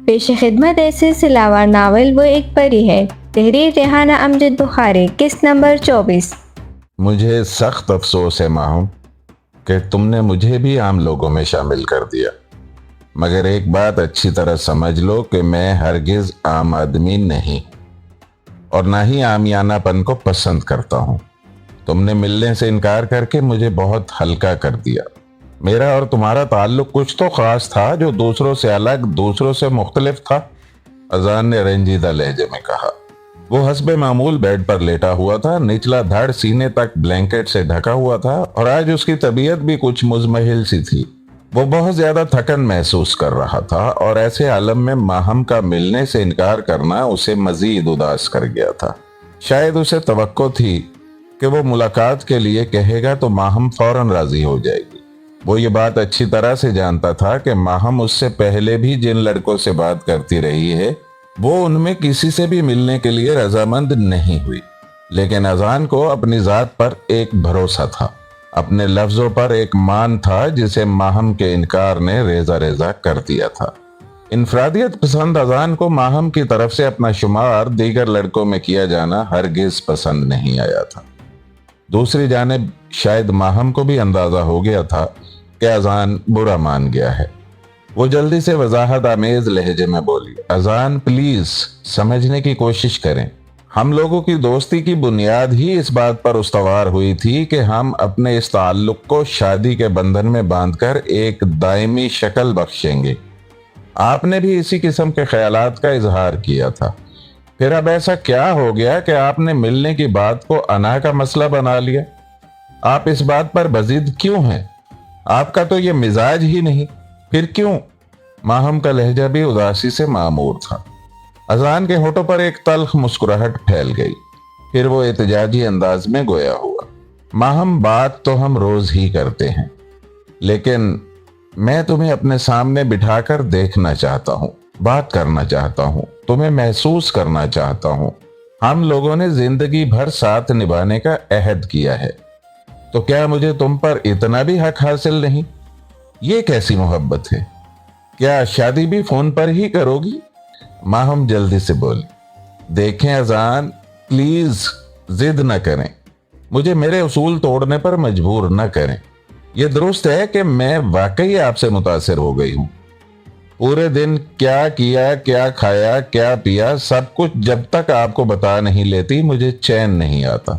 پیش خدمت ہے سلسلہ ناول وہ ایک پری ہے، تحریر ریحانہ امجد بخاری، قسط نمبر 24۔ مجھے سخت افسوس ہے ماہم کہ تم نے مجھے بھی عام لوگوں میں شامل کر دیا، مگر ایک بات اچھی طرح سمجھ لو کہ میں ہرگز عام آدمی نہیں اور نہ ہی عامیانہ پن کو پسند کرتا ہوں۔ تم نے ملنے سے انکار کر کے مجھے بہت ہلکا کر دیا۔ میرا اور تمہارا تعلق کچھ تو خاص تھا جو دوسروں سے الگ، دوسروں سے مختلف تھا، اذان نے رنجیدہ لہجے میں کہا۔ وہ حسب معمول بیڈ پر لیٹا ہوا تھا، نچلا دھڑ سینے تک بلینکٹ سے ڈھکا ہوا تھا اور آج اس کی طبیعت بھی کچھ مزمحل سی تھی۔ وہ بہت زیادہ تھکن محسوس کر رہا تھا اور ایسے عالم میں ماہم کا ملنے سے انکار کرنا اسے مزید اداس کر گیا تھا۔ شاید اسے توقع تھی کہ وہ ملاقات کے لیے کہے گا تو ماہم فوراً راضی ہو جائے گی۔ وہ یہ بات اچھی طرح سے جانتا تھا کہ ماہم اس سے پہلے بھی جن لڑکوں سے بات کرتی رہی ہے وہ ان میں کسی سے بھی ملنے کے لیے رضامند نہیں ہوئی، لیکن اذان کو اپنی ذات پر ایک بھروسہ تھا، اپنے لفظوں پر ایک مان تھا جسے ماہم کے انکار نے ریزہ ریزہ کر دیا تھا۔ انفرادیت پسند اذان کو ماہم کی طرف سے اپنا شمار دیگر لڑکوں میں کیا جانا ہرگز پسند نہیں آیا تھا۔ دوسری جانب شاید ماہم کو بھی اندازہ ہو گیا تھا کہ اذان برا مان گیا ہے۔ وہ جلدی سے وضاحت آمیز لہجے میں بولی، اذان پلیز سمجھنے کی کوشش کریں۔ ہم لوگوں کی دوستی کی بنیاد ہی اس بات پر استوار ہوئی تھی کہ ہم اپنے اس تعلق کو شادی کے بندھن میں باندھ کر ایک دائمی شکل بخشیں گے۔ آپ نے بھی اسی قسم کے خیالات کا اظہار کیا تھا، پھر اب ایسا کیا ہو گیا کہ آپ نے ملنے کی بات کو انا کا مسئلہ بنا لیا؟ آپ اس بات پر بضد کیوں ہیں؟ آپ کا تو یہ مزاج ہی نہیں، پھر کیوں؟ ماہم کا لہجہ بھی اداسی سے معمور تھا۔ اذان کے ہونٹوں پر ایک تلخ مسکراہٹ پھیل گئی، پھر وہ احتجاجی انداز میں گویا ہوا، ماہم بات تو ہم روز ہی کرتے ہیں، لیکن میں تمہیں اپنے سامنے بٹھا کر دیکھنا چاہتا ہوں، بات کرنا چاہتا ہوں، تمہیں محسوس کرنا چاہتا ہوں۔ ہم لوگوں نے زندگی بھر ساتھ نبھانے کا عہد کیا ہے، تو کیا مجھے تم پر اتنا بھی حق حاصل نہیں؟ یہ کیسی محبت ہے؟ کیا شادی بھی فون پر ہی کرو گی؟ ماہم جلدی سے بولی۔ دیکھیں اذان، پلیز ضد نہ کریں، مجھے میرے اصول توڑنے پر مجبور نہ کریں۔ یہ درست ہے کہ میں واقعی آپ سے متاثر ہو گئی ہوں۔ پورے دن کیا کیا، کیا کھایا، کیا پیا، سب کچھ جب تک آپ کو بتا نہیں لیتی مجھے چین نہیں آتا۔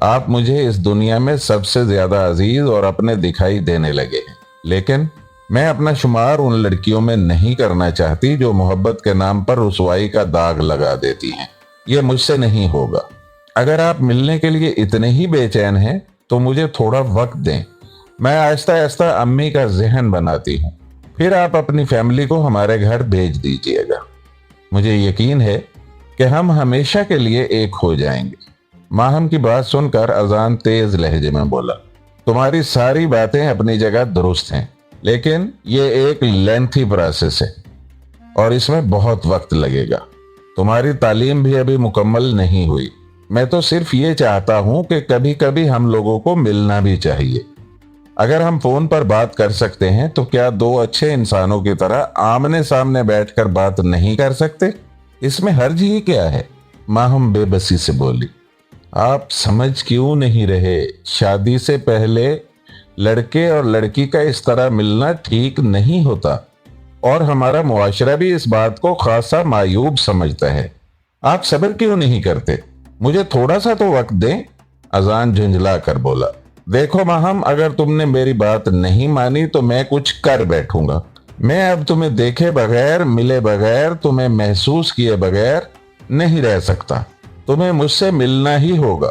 آپ مجھے اس دنیا میں سب سے زیادہ عزیز اور اپنے دکھائی دینے لگے ہیں، لیکن میں اپنا شمار ان لڑکیوں میں نہیں کرنا چاہتی جو محبت کے نام پر رسوائی کا داغ لگا دیتی ہیں۔ یہ مجھ سے نہیں ہوگا۔ اگر آپ ملنے کے لیے اتنے ہی بے چین ہیں تو مجھے تھوڑا وقت دیں، میں آہستہ آہستہ امی کا ذہن بناتی ہوں، پھر آپ اپنی فیملی کو ہمارے گھر بھیج دیجیے گا۔ مجھے یقین ہے کہ ہم ہمیشہ کے لیے ایک ہو جائیں گے۔ ماہم کی بات سن کر اذان تیز لہجے میں بولا، تمہاری ساری باتیں اپنی جگہ درست ہیں، لیکن یہ ایک لینتھی پروسیس ہے اور اس میں بہت وقت لگے گا۔ تمہاری تعلیم بھی ابھی مکمل نہیں ہوئی۔ میں تو صرف یہ چاہتا ہوں کہ کبھی کبھی ہم لوگوں کو ملنا بھی چاہیے۔ اگر ہم فون پر بات کر سکتے ہیں تو کیا دو اچھے انسانوں کی طرح آمنے سامنے بیٹھ کر بات نہیں کر سکتے؟ اس میں حرج ہی کیا ہے؟ ماہم بے بسی سے بولی، آپ سمجھ کیوں نہیں رہے؟ شادی سے پہلے لڑکے اور لڑکی کا اس طرح ملنا ٹھیک نہیں ہوتا اور ہمارا معاشرہ بھی اس بات کو خاصا معیوب سمجھتا ہے۔ آپ صبر کیوں نہیں کرتے؟ مجھے تھوڑا سا تو وقت دیں۔ اذان جھنجھلا کر بولا، دیکھو ماہم، اگر تم نے میری بات نہیں مانی تو میں کچھ کر بیٹھوں گا۔ میں اب تمہیں دیکھے بغیر، ملے بغیر، تمہیں محسوس کیے بغیر نہیں رہ سکتا۔ تمہیں مجھ سے ملنا ہی ہوگا،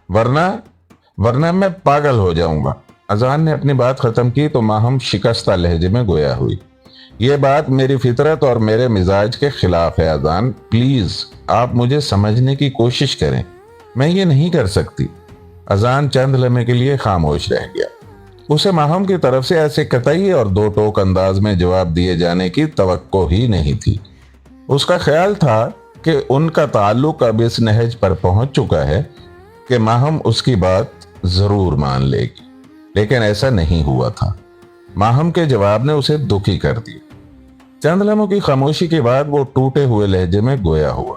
ورنہ میں پاگل ہو جاؤں گا۔ اذان نے اپنی بات ختم کی تو ماہم شکستہ لہجے میں گویا ہوئی، یہ بات میری فطرت اور میرے مزاج کے خلاف ہے اذان، پلیز آپ مجھے سمجھنے کی کوشش کریں، میں یہ نہیں کر سکتی۔ اذان چند لمحے کے لیے خاموش رہ گیا۔ اسے ماہم کی طرف سے ایسے قطعی اور دو ٹوک انداز میں جواب دیے جانے کی توقع ہی نہیں تھی۔ اس کا خیال تھا کہ ان کا تعلق اب اس نہج پر پہنچ چکا ہے کہ ماہم اس کی بات ضرور مان لے گی، لیکن ایسا نہیں ہوا تھا۔ ماہم کے جواب نے اسے دکھی کر دیا۔ चंद लम्हों की खामोशी के बाद वो टूटे हुए लहजे में गोया हुआ,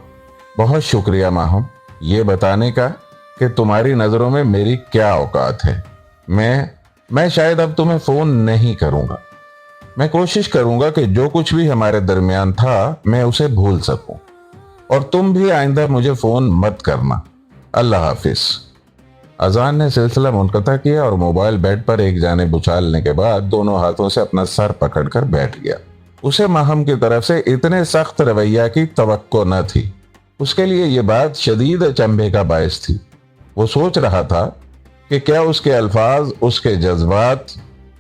बहुत शुक्रिया माहम, ये बताने का कि तुम्हारी नजरों में मेरी क्या औकात है। मैं शायद अब तुम्हें फोन नहीं करूंगा। मैं कोशिश करूंगा कि जो कुछ भी हमारे दरमियान था मैं उसे भूल सकूं, और तुम भी आइंदा मुझे फोन मत करना। अल्लाह हाफिज। अजान ने सिलसिला मुनक़ता किया और मोबाइल बेड पर एक जानिब उछालने के बाद दोनों हाथों से अपना सर पकड़कर बैठ गया। उसे माहम की तरफ से इतने सख्त रवैया की तवक्को न थी। उसके लिए ये बात शदीद अचंभे का बायस थी। वो सोच रहा था कि क्या उसके अल्फाज, उसके जज्बात,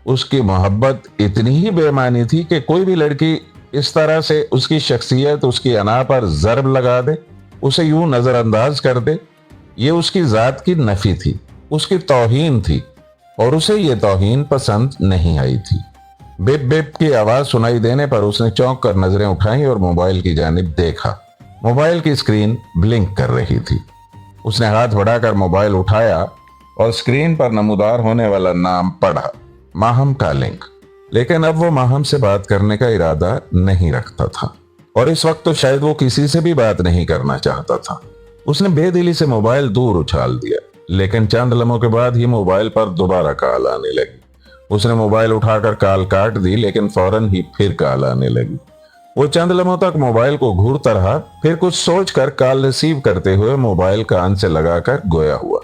उसकी मोहब्बत इतनी ही बेमानी थी कि कोई भी लड़की इस तरह से उसकी शख्सियत, उसकी अना पर ज़र्ब लगा दे, उसे यूं नज़रअंदाज कर दे। ये उसकी ज़ात की नफ़ी थी, उसकी तौहीन थी, और उसे ये तौहीन पसंद नहीं आई थी। बिप बिप की आवाज़ सुनाई देने पर उसने चौंक कर नज़रें उठाई और मोबाइल की जानिब देखा। मोबाइल की स्क्रीन ब्लिंक कर रही थी। उसने हाथ बढ़ाकर मोबाइल उठाया और स्क्रीन पर नमूदार होने वाला नाम पढ़ा, माहम कालिंग। लेकिन अब वो माहम से बात करने का इरादा नहीं रखता था, और इस वक्त तो शायद वो किसी से भी बात नहीं करना चाहता था। उसने बेदिली से मोबाइल दूर उछाल दिया, लेकिन चंद लम्हों के बाद ही मोबाइल पर दोबारा कॉल आने लगी। उसने मोबाइल उठाकर कॉल काट दी, लेकिन फौरन ही फिर कॉल आने लगी। वो चंद लम्हों तक मोबाइल को घूरता रहा, फिर कुछ सोचकर कॉल रिसीव करते हुए मोबाइल कान से लगाकर गोया हुआ।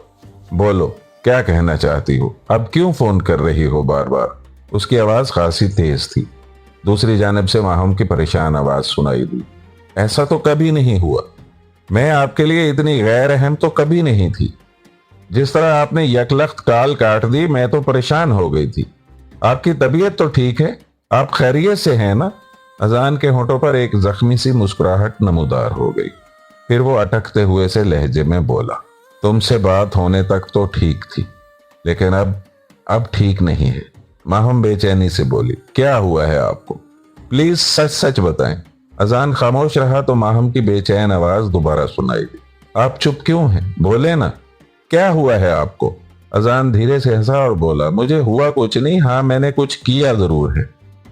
बोलो, क्या कहना चाहती हो? अब क्यों फोन कर रही हो बार बार? उसकी आवाज खासी तेज थी। दूसरी जानिब से माहम की परेशान आवाज सुनाई दी। ऐसा तो कभी नहीं हुआ। मैं आपके लिए इतनी गैर अहम तो कभी नहीं थी। जिस तरह आपने यकलख्त कॉल काट दी, मैं तो परेशान हो गई थी। आपकी तबीयत तो ठीक है? आप खैरियत से हैं ना? अजान के होठों पर एक जख्मी सी मुस्कुराहट नमूदार हो गई। फिर वो अटकते हुए से लहजे में बोला, तुमसे बात होने तक तो ठीक थी, लेकिन अब ठीक नहीं है। माहम बेचैनी से बोली, क्या हुआ है आपको? प्लीज सच सच बताएं। अजान खामोश रहा तो माहम की बेचैन आवाज दोबारा सुनाई दी। आप चुप क्यों हैं? बोले ना, क्या हुआ है आपको? अजान धीरे से हंसा और बोला, मुझे हुआ कुछ नहीं, हाँ मैंने कुछ किया जरूर है।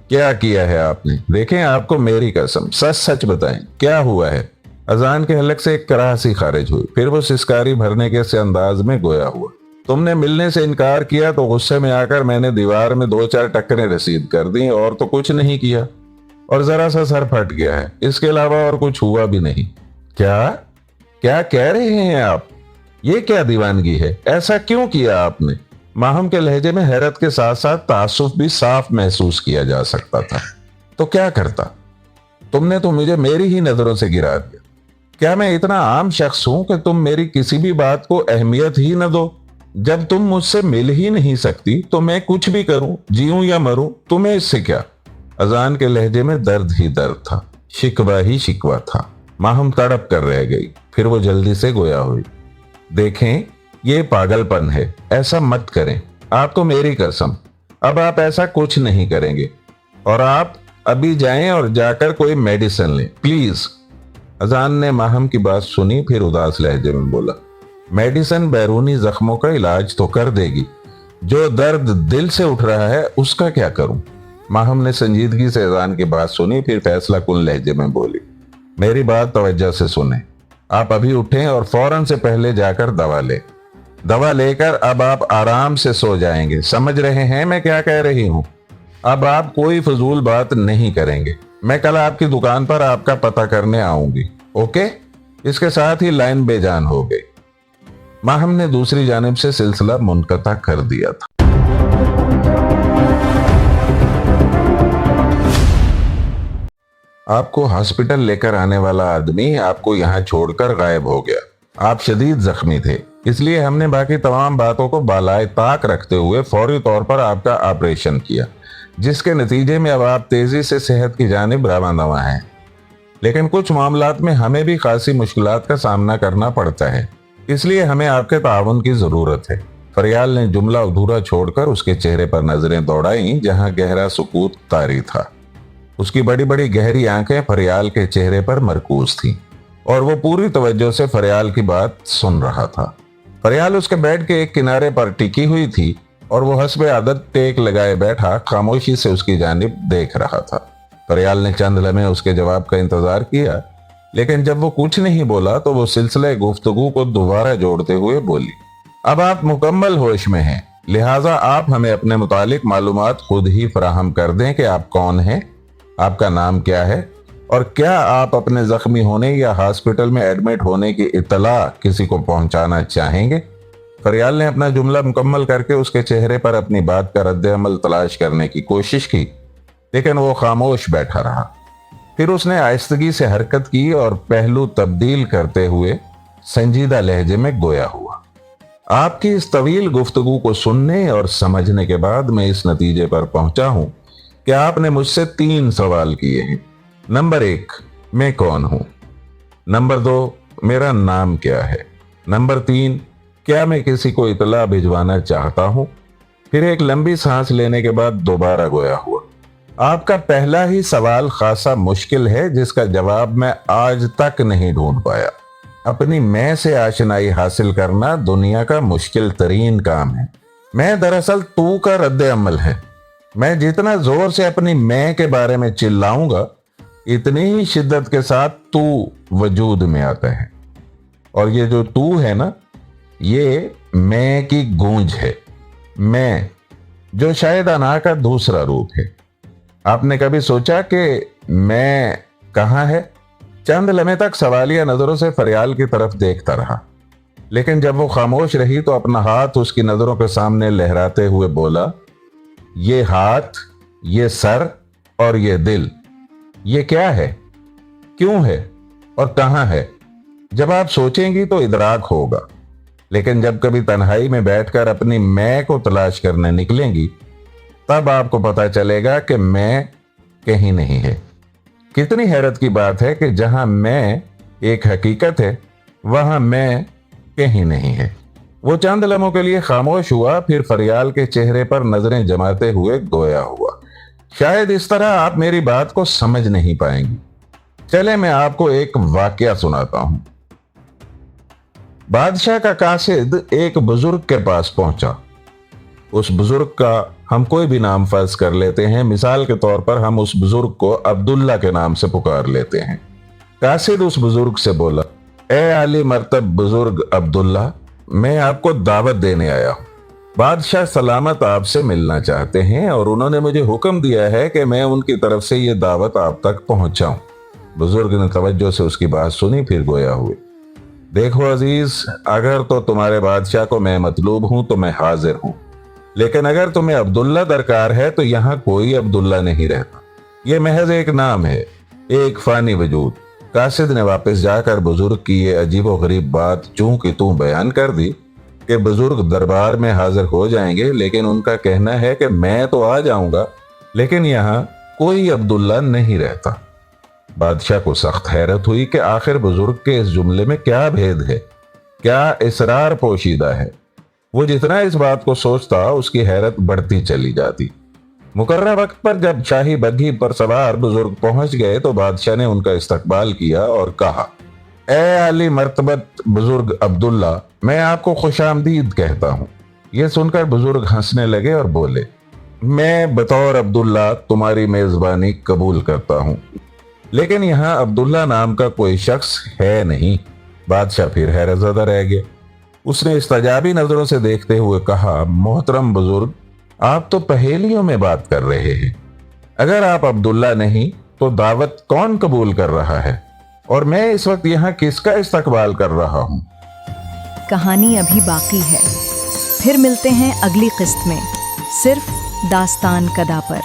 क्या किया है आपने? देखें, आपको मेरी कसम, सच सच बताएं, क्या हुआ है? अजान के हलक से एक कराह सी खारिज हुई। फिर वो सिसकारी भरने के से अंदाज में गोया हुआ, तुमने मिलने से इनकार किया तो गुस्से में आकर मैंने दीवार में 2-4 टक्करें रसीद कर दी, और तो कुछ नहीं किया, और जरा सा सर फट गया है। इसके अलावा और कुछ हुआ भी नहीं। क्या क्या कह रहे हैं आप? ये क्या दीवानगी है? ऐसा क्यों किया आपने? माहम के लहजे में हैरत के साथ साथ तासुफ भी साफ महसूस किया जा सकता था। तो क्या करता? तुमने तो मुझे मेरी ही नजरों से गिरा दिया। क्या मैं इतना आम शख्स हूं कि तुम मेरी किसी भी बात को अहमियत ही न दो? जब तुम मुझसे मिल ही नहीं सकती तो मैं कुछ भी करूं, जीऊं या मरूं, तुम्हें इससे क्या? अजान के लहजे में दर्द ही दर्द था, शिकवा ही शिकवा था। माहम तड़प कर रह गई। फिर वो जल्दी से गोया हुई। देखें, ये पागलपन है, ऐसा मत करें। आप तो मेरी कसम, अब आप ऐसा कुछ नहीं करेंगे, और आप अभी जाएं और जाकर कोई मेडिसिन लें प्लीज। अजान ने माहम की बात सुनी, फिर उदास लहजे में बोला, मेडिसिन बैरूनी जख्मों का इलाज तो कर देगी, जो दर्द दिल से उठ रहा है उसका क्या करूं? माहम ने संजीदगी से अजान की बात सुनी, फिर फैसला कुन लहजे में बोली, मेरी बात तवज्जो से सुने। आप अभी उठें और फौरन से पहले जाकर दवा लें। दवा लेकर अब आप आराम से सो जाएंगे। समझ रहे हैं मैं क्या कह रही हूं? अब आप कोई फजूल बात नहीं करेंगे। मैं कल आपकी दुकान पर आपका पता करने आऊंगी, ओके? इसके साथ ही लाइन बेजान हो गई। माहम ने दूसरी जानिब से सिलसिला मुनक़ता कर दिया था। आपको हॉस्पिटल लेकर आने वाला आदमी आपको यहाँ छोड़कर गायब हो गया। आप शदीद जख्मी थे, इसलिए हमने बाकी तमाम बातों को बालाए ताक रखते हुए फौरी तौर पर आपका ऑपरेशन किया, जिसके नतीजे में अब आप तेजी से सेहत की जानिब रवाना हैं। लेकिन कुछ मामलात में हमें भी खासी मुश्किलात का सामना करना पड़ता है, इसलिए हमें आपके ताउन की जरूरत है। फरियाल ने जुमला अधूरा छोड़कर उसके चेहरे पर नजरें दौड़ाई, जहां गहरा सुकूत तारी था। उसकी बड़ी बड़ी गहरी आंखें फरियाल के चेहरे पर मरकूज थीं, और वो पूरी तवज्जो से फरियाल की बात सुन रहा था। फरियाल उसके बेड के एक किनारे पर टिकी हुई थी, और वो हस्बे आदत टेक लगाए बैठा खामोशी से उसकी जानिब देख रहा था। फरियाल ने चंद लम्हे उसके जवाब का इंतजार किया, लेकिन जब वो कुछ नहीं बोला तो वो सिलसिले गुफ्तगू को दोबारा जोड़ते हुए बोली, अब आप मुकम्मल होश में हैं, लिहाजा आप हमें अपने मुतालिक मालूमात खुद ही फराहम कर दें कि आप कौन हैं, आपका नाम क्या है और क्या आप अपने जख्मी होने या हॉस्पिटल में एडमिट होने की इत्तला किसी को पहुंचाना चाहेंगे। फरियाल ने अपना जुमला मुकम्मल करके उसके चेहरे पर अपनी बात का रद्द अमल तलाश करने की कोशिश की, लेकिन वो खामोश बैठा रहा। फिर उसने आहिस्तगी से हरकत की और पहलू तब्दील करते हुए संजीदा लहजे में गोया हुआ, आपकी इस तवील गुफ्तगू को सुनने और समझने के बाद मैं इस नतीजे पर पहुंचा हूं कि आपने मुझसे 3 सवाल किए हैं। नंबर 1, मैं कौन हूं। नंबर 2, मेरा नाम क्या है। नंबर 3, क्या मैं किसी को इतला भिजवाना चाहता हूं। फिर एक लंबी सांस लेने के बाद दोबारा गोया हुआ, आपका पहला ही सवाल खासा मुश्किल है, जिसका जवाब मैं आज तक नहीं ढूंढ पाया। अपनी मैं से आशनाई हासिल करना दुनिया का मुश्किल तरीन काम है। मैं दरअसल तू का रद्द अमल है। मैं जितना जोर से अपनी मैं के बारे में चिल्लाऊंगा, इतनी ही शिद्दत के साथ तू वजूद में आता है। और ये जो तू है ना, ये मैं की गूंज है, मैं जो शायद अना का दूसरा रूप है। आपने कभी सोचा कि मैं कहाँ है? चंद लम्हे तक सवालिया नजरों से फरियाल की तरफ देखता रहा, लेकिन जब वो खामोश रही तो अपना हाथ उसकी नजरों के सामने लहराते हुए बोला, ये हाथ, ये सर और ये दिल, ये क्या है, क्यों है और कहां है? जब आप सोचेंगी तो इदराक होगा, लेकिन जब कभी तन्हाई में बैठकर अपनी मैं को तलाश करने निकलेंगी, तब आपको पता चलेगा कि मैं कहीं नहीं है। कितनी हैरत की बात है कि जहां मैं एक हकीकत है, वहां मैं कहीं नहीं है। वो चंद लम्हों के लिए खामोश हुआ, फिर फरियाल के चेहरे पर नजरें जमाते हुए गोया हुआ, शायद इस तरह आप मेरी बात को समझ नहीं पाएंगी। चले मैं आपको एक वाकया सुनाता हूं। बादशाह का कासिद एक बुजुर्ग के पास पहुंचा। उस बुजुर्ग का हम कोई भी नाम फर्ज कर लेते हैं। मिसाल के तौर पर हम उस बुजुर्ग को अब्दुल्ला के नाम से पुकार लेते हैं। कासिद उस बुजुर्ग से बोला, ए आली मर्तब बुजुर्ग अब्दुल्ला, मैं आपको दावत देने आया हूं। बादशाह सलामत आपसे मिलना चाहते हैं और उन्होंने मुझे हुक्म दिया है कि मैं उनकी तरफ से ये दावत आप तक पहुंचाऊं। बुजुर्ग ने तवज्जो से उसकी बात सुनी, फिर गोया हुए, देखो अजीज, अगर तो तुम्हारे बादशाह को मैं मतलूब हूं तो मैं हाजिर हूं, लेकिन अगर तुम्हें अब्दुल्ला दरकार है तो यहां कोई अब्दुल्ला नहीं रहता। यह महज एक नाम है, एक फानी वजूद। कासिद ने वापस जाकर बुजुर्ग की ये अजीबो गरीब बात चूंकि तू बयान कर दी कि बुजुर्ग दरबार में हाजिर हो जाएंगे, लेकिन उनका कहना है कि मैं तो आ जाऊंगा, लेकिन यहाँ कोई अब्दुल्ला नहीं रहता। बादशाह को सख्त हैरत हुई कि आखिर बुजुर्ग के इस जुमले में क्या भेद है, क्या इसरार पोशीदा है। वो जितना इस बात को सोचता, उसकी हैरत बढ़ती चली जाती। मुकर्रर वक्त पर जब शाही बग्घी पर सवार बुजुर्ग पहुंच गए तो बादशाह ने उनका इस्तकबाल किया और कहा, ए आली मर्तबत बुजुर्ग अब्दुल्ला, मैं आपको खुशामदीद कहता हूं। यह सुनकर बुजुर्ग हंसने लगे और बोले, मैं बतौर अब्दुल्ला तुम्हारी मेजबानी कबूल करता हूं, लेकिन यहाँ अब्दुल्ला नाम का कोई शख्स है नहीं। बादशाह फिर हैरतज़दा रह गया। उसने इस्तजाबी नजरों से देखते हुए कहा, मोहतरम बुजुर्ग, आप तो पहेलियों में बात कर रहे हैं। अगर आप अब्दुल्ला नहीं तो दावत कौन कबूल कर रहा है, और मैं इस वक्त यहाँ किसका इस्तकबाल कर रहा हूँ? कहानी अभी बाकी है, फिर मिलते हैं अगली किस्त में, सिर्फ दास्तान कदा पर।